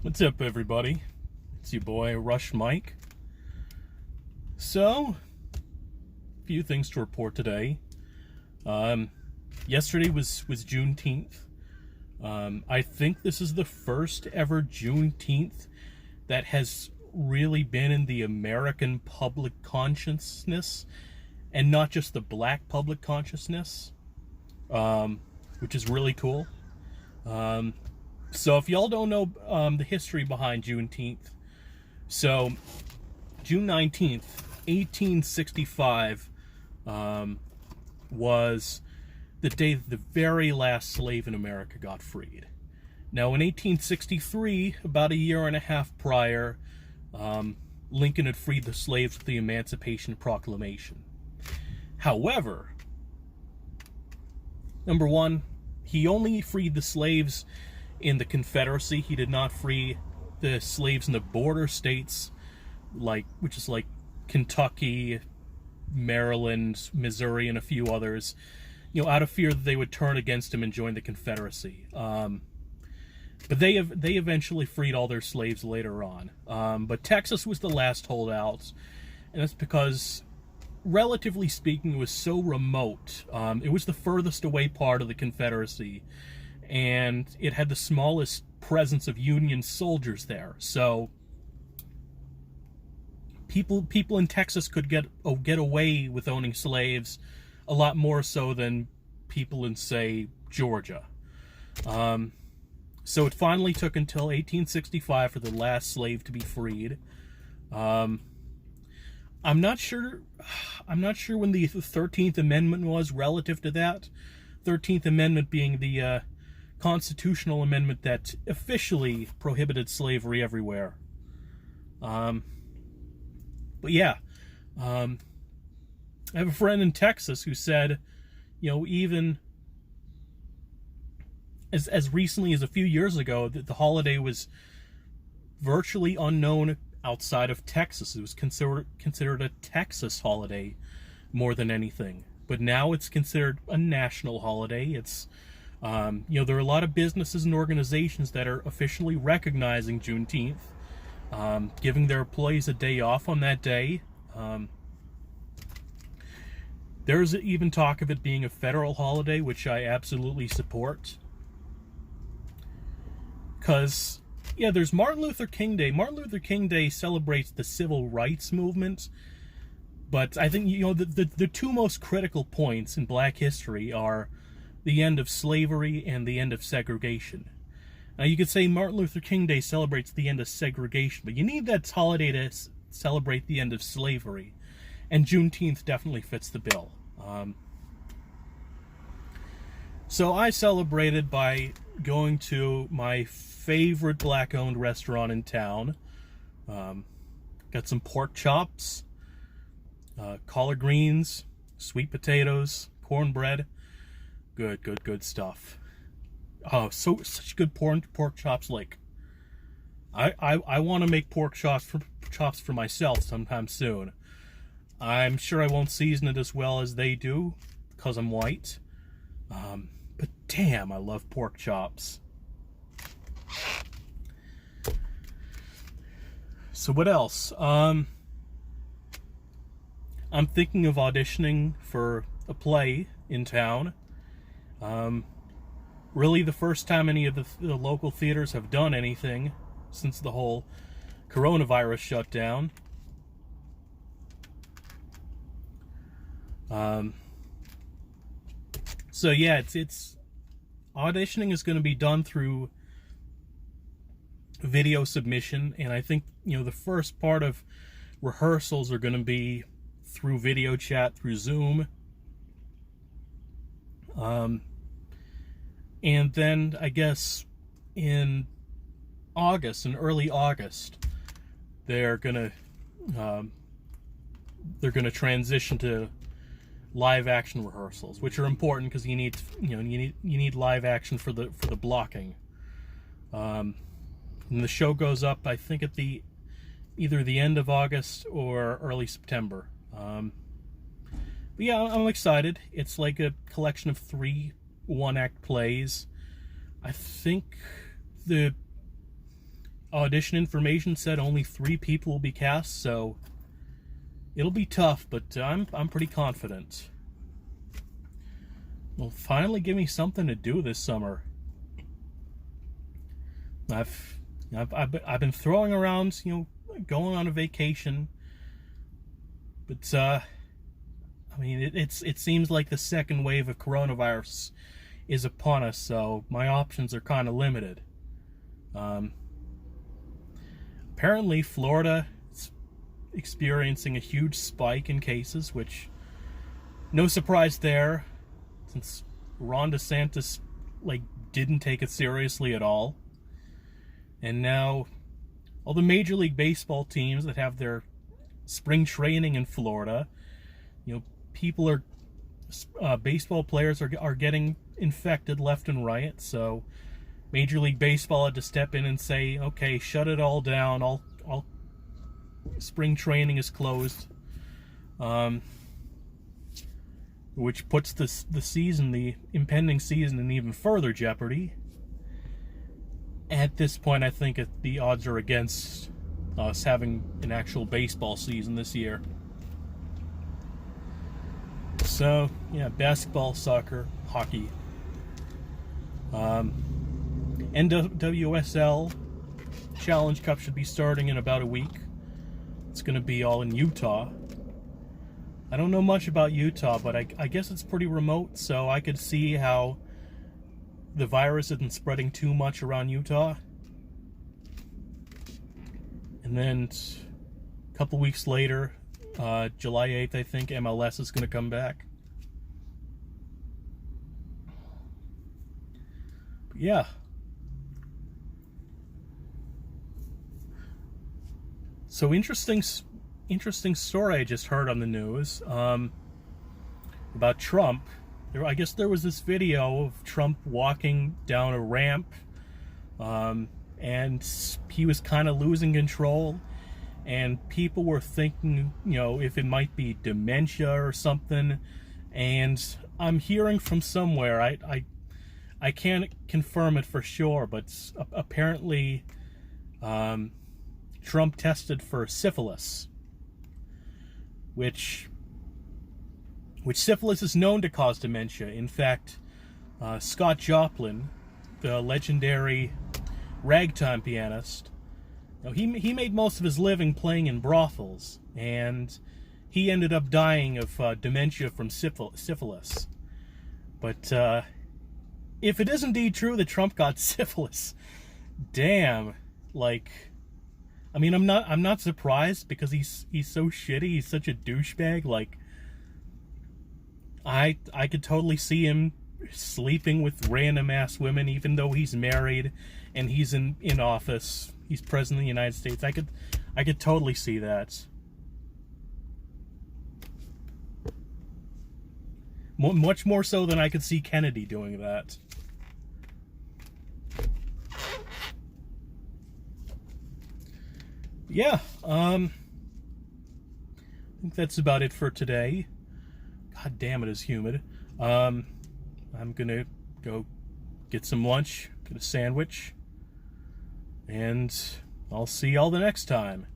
What's up, everybody? It's your boy, Rush Mike. So, a few things to report today. Yesterday was Juneteenth. I think this is the first ever Juneteenth that has really been in the American public consciousness, and not just the black public consciousness, which is really cool. So if y'all don't know the history behind Juneteenth, so June 19th, 1865 was the day that the very last slave in America got freed. Now in 1863, about a year and a half prior, Lincoln had freed the slaves with the Emancipation Proclamation. However, number one, he only freed the slaves in the Confederacy. He did not free the slaves in the border states, which is like Kentucky, Maryland, Missouri, and a few others, out of fear that they would turn against him and join the Confederacy. But they eventually freed all their slaves later on. But Texas was the last holdout, and that's because, relatively speaking, it was so remote. It was the furthest away part of the Confederacy, and it had the smallest presence of Union soldiers there. So people in Texas could get away with owning slaves a lot more so than people in, say, Georgia. So it finally took until 1865 for the last slave to be freed. I'm not sure when the 13th Amendment was relative to that. 13th Amendment being the constitutional amendment that officially prohibited slavery everywhere. But yeah, I have a friend in Texas who said, even as recently as a few years ago, that the holiday was virtually unknown outside of Texas. It was considered a Texas holiday more than anything. But now it's considered a national holiday. It's there are a lot of businesses and organizations that are officially recognizing Juneteenth, giving their employees a day off on that day. There's even talk of it being a federal holiday, which I absolutely support. Because, there's Martin Luther King Day. Martin Luther King Day celebrates the civil rights movement. But I think, the two most critical points in black history are the end of slavery and the end of segregation. Now, you could say Martin Luther King Day celebrates the end of segregation, but you need that holiday to celebrate the end of slavery. And Juneteenth definitely fits the bill. So I celebrated by going to my favorite black-owned restaurant in town. Got some pork chops, collard greens, sweet potatoes, cornbread. Good stuff. Oh, such good pork chops. Like, I want to make pork chops for myself sometime soon. I'm sure I won't season it as well as they do because I'm white. But damn, I love pork chops. So what else? I'm thinking of auditioning for a play in town. Really the first time any of the local theaters have done anything since the whole coronavirus shutdown. So yeah, it's auditioning is going to be done through video submission, and I think the first part of rehearsals are going to be through video chat through Zoom. And then I guess in early August, they're gonna transition to live action rehearsals, which are important because you need live action for the blocking. And the show goes up, I think, at either the end of August or early September. But yeah, I'm excited. It's like a collection of 3 one-act plays. I think audition information said only 3 people will be cast, so it'll be tough, but I'm pretty confident. Well, finally give me something to do this summer. I've been throwing around, going on a vacation, but I mean, it seems like the second wave of coronavirus is upon us, so my options are kind of limited. Apparently, Florida is experiencing a huge spike in cases, which, no surprise there, since Ron DeSantis, didn't take it seriously at all. And now, all the Major League Baseball teams that have their spring training in Florida, baseball players are getting infected left and right, so Major League Baseball had to step in and say, okay, shut it all down, all spring training is closed, which puts the impending season in even further jeopardy. At this point, I think the odds are against us having an actual baseball season this year. So, yeah, basketball, soccer, hockey. NWSL Challenge Cup should be starting in about a week. It's going to be all in Utah. I don't know much about Utah, but I guess it's pretty remote, so I could see how the virus isn't spreading too much around Utah. And then a couple weeks later, July 8th, I think, MLS is going to come back. But yeah. So interesting story I just heard on the news about Trump. I guess there was this video of Trump walking down a ramp, and he was kind of losing control, and people were thinking, if it might be dementia or something. And I'm hearing from somewhere, I can't confirm it for sure, but apparently Trump tested for syphilis, which syphilis is known to cause dementia. In fact, Scott Joplin, the legendary ragtime pianist, he made most of his living playing in brothels, and he ended up dying of dementia from syphilis. But if it is indeed true that Trump got syphilis, damn, I mean, I'm not surprised, because he's so shitty. He's such a douchebag. I could totally see him sleeping with random ass women, even though he's married and he's in office. He's president of the United States. I could totally see that. Much more so than I could see Kennedy doing that. Yeah, I think that's about it for today. God damn, it is humid. I'm gonna go get some lunch, get a sandwich, and I'll see y'all the next time.